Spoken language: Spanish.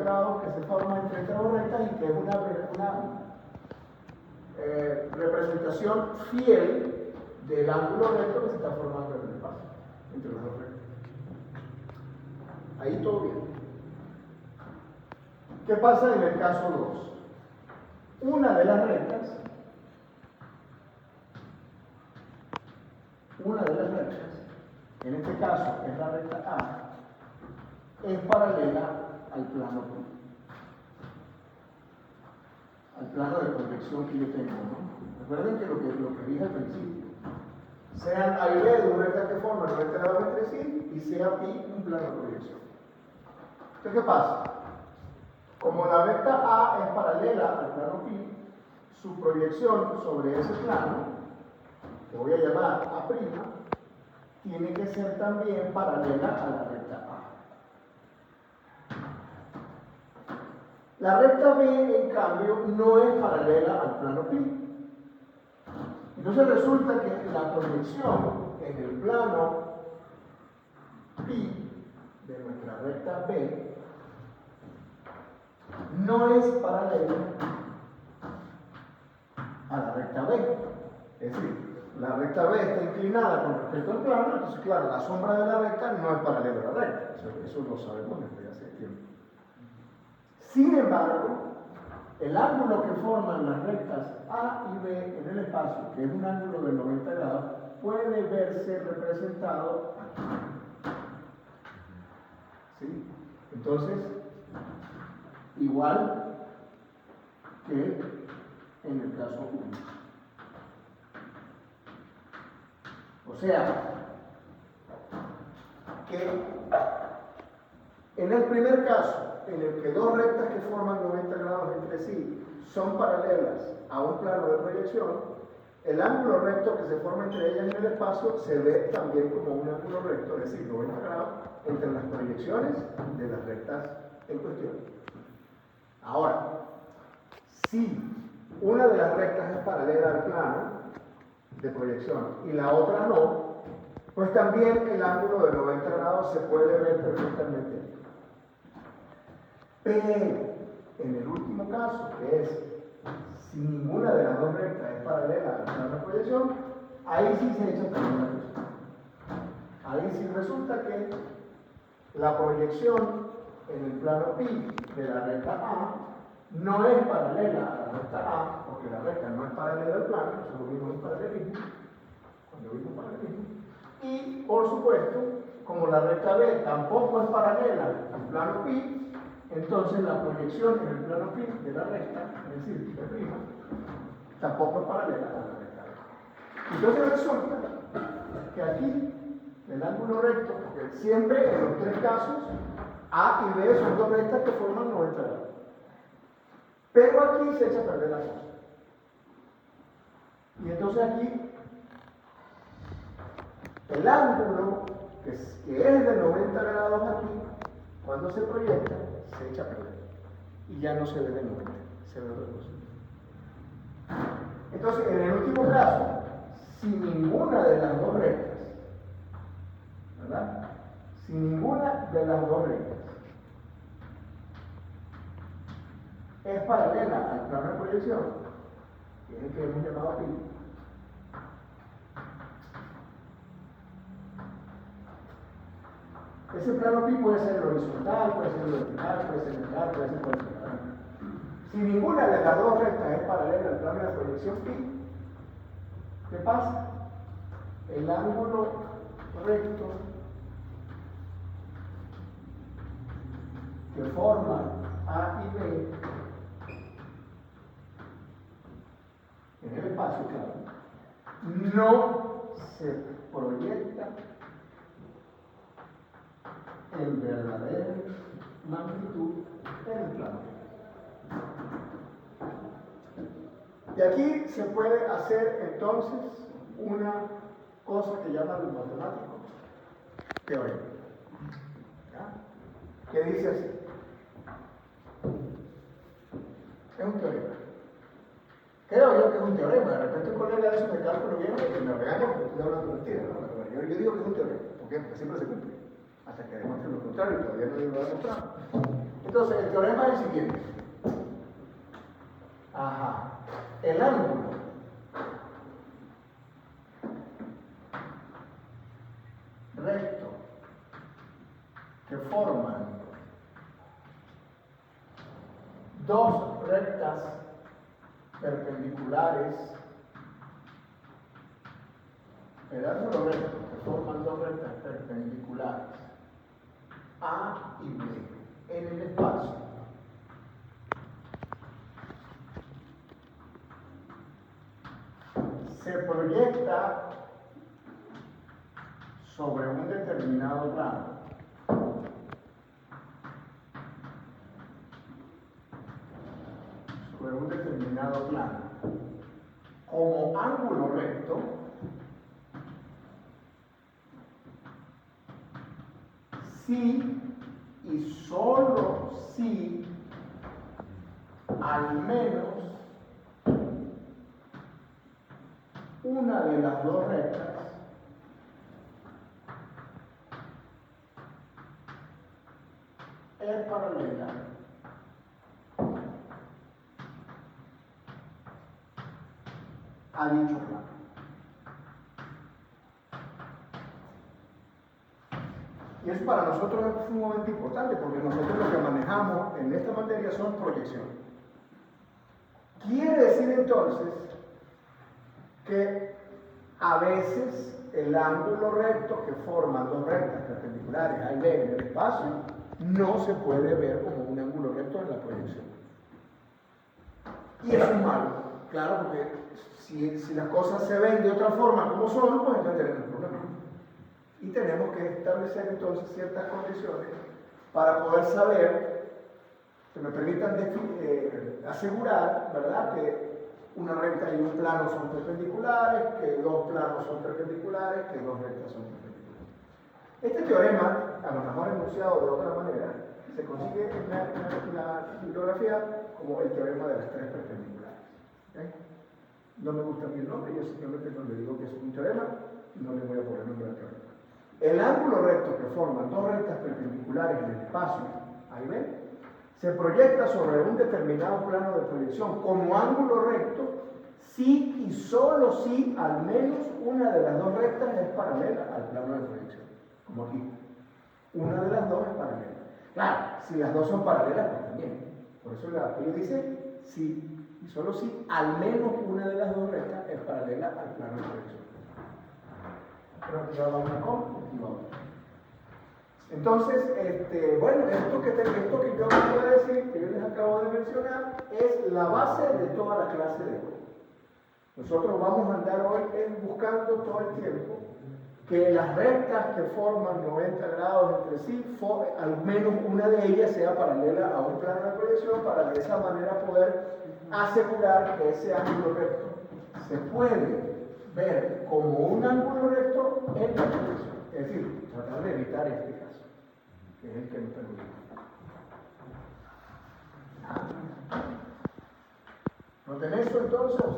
grados que se forma entre estas dos rectas y que es una representación fiel del ángulo recto que se está formando en el espacio entre las dos rectas. Ahí todo bien. ¿Qué pasa en el caso 2? Una de las rectas, en este caso es la recta A, es paralela al plano P, al plano de proyección que yo tengo, ¿no? Recuerden que lo que dije al principio, sean A y B dos rectas que forman 90 grados entre sí y sea pi un plano de proyección. Entonces, ¿qué pasa? Como la recta A es paralela al plano pi, su proyección sobre ese plano, que voy a llamar A', tiene que ser también paralela a la recta A. La recta B, en cambio, no es paralela al plano pi. Entonces resulta que la proyección en el plano pi de nuestra recta B no es paralela a la recta B. Es decir, la recta B está inclinada con respecto al plano, entonces claro, la sombra de la recta no es paralela a la recta. Eso lo sabemos desde hace tiempo. Sin embargo, el ángulo que forman las rectas A y B en el espacio, que es un ángulo de 90 grados, puede verse representado aquí. ¿Sí? Entonces, igual que en el caso 1. O sea, que en el primer caso, en el que dos rectas que forman 90 grados entre sí son paralelas a un plano de proyección, el ángulo recto que se forma entre ellas en el espacio se ve también como un ángulo recto, es decir, 90 grados entre las proyecciones de las rectas en cuestión. Ahora, si una de las rectas es paralela al plano de proyección y la otra no, pues también el ángulo de 90 grados se puede ver perfectamente. Pero en el último caso, que es si ninguna de las dos rectas es paralela al plano de proyección, ahí sí se echa también la cuestión. Ahí sí resulta que la proyección en el plano pi de la recta A no es paralela a la recta A, porque la recta no es paralela al plano, eso lo vimos en paralelismo, cuando vimos paralelismo. Y, por supuesto, como la recta B tampoco es paralela al plano pi, entonces la proyección en el plano pi de la recta, es decir, P', tampoco es paralela a la recta B. Entonces resulta que aquí, el ángulo recto, porque siempre en los tres casos, A y B son dos rectas que forman 90 grados. Pero aquí se echa a perder la cosa. Y entonces aquí, el ángulo que es de 90 grados aquí, cuando se proyecta, se echa a perder. Y ya no se ve de 90, se ve otra cosa. Entonces, en el último caso, si ninguna de las dos rectas, ¿verdad? Si ninguna de las dos rectas es paralela al plano de proyección, que es el que hemos llamado pi, ese plano pi puede ser horizontal, puede ser vertical, puede ser lineal, puede ser cualquiera. Si ninguna de las dos rectas es paralela al plano de proyección pi, ¿qué pasa? El ángulo recto que forman A y B en el espacio, claro, no se proyecta en verdadera magnitud en el plano. Y aquí se puede hacer entonces una cosa que llaman los matemáticos teorema. ¿Ya? Que dice así. Es un teorema. Creo yo que es un teorema. De repente un colega de eso me cálculo bien y me regaña porque estoy hablando mentira, ¿no? Yo digo que es un teorema. ¿Por qué? Porque siempre se cumple. Hasta que demuestre lo contrario, todavía no lo he demostrado. Entonces, el teorema es el siguiente. El ángulo recto que forman dos rectas perpendiculares, el ángulo recto que forman dos rectas perpendiculares A y B en el espacio se proyecta sobre un determinado plano como ángulo recto si y solo si al menos una de las dos rectas es paralela a dicho plano. Y eso para nosotros es sumamente importante porque nosotros lo que manejamos en esta materia son proyecciones. Quiere decir entonces que a veces el ángulo recto que forman dos rectas perpendiculares A y B en el espacio no se puede ver como un ángulo recto en la proyección. Y eso es malo, claro, porque si las cosas se ven de otra forma como son, pues entonces tenemos problemas. Y tenemos que establecer entonces ciertas condiciones para poder saber, que me permitan asegurar, ¿verdad?, que una recta y un plano son perpendiculares, que dos planos son perpendiculares, que dos rectas son perpendiculares. Este teorema, a lo mejor enunciado de otra manera, se consigue en la bibliografía como el teorema de las tres perpendiculares. ¿Okay? No me gusta a mí el nombre, yo simplemente no le digo que es un teorema, no le voy a poner nombre al teorema. El ángulo recto que forman dos rectas perpendiculares en el espacio A y B se proyecta sobre un determinado plano de proyección como ángulo recto si y solo si al menos una de las dos rectas es paralela al plano de proyección, como aquí. Una de las dos es paralela. Claro, si las dos son paralelas, pues también. Por eso ellos dicen si y solo si al menos una de las dos rectas es paralela al plano de proyección. Pero aquí va una con, aquí va otra. Entonces, bueno, esto que yo les voy a decir, que yo les acabo de mencionar, es la base de toda la clase de hoy. Nosotros vamos a andar hoy buscando todo el tiempo que las rectas que forman 90 grados entre sí, al menos una de ellas sea paralela a un plano de proyección, para de esa manera poder asegurar que ese ángulo recto se puede ver como un ángulo recto en la proyección. Es decir, tratar de evitar este caso, que es el que nos permite. ¿Noten eso entonces?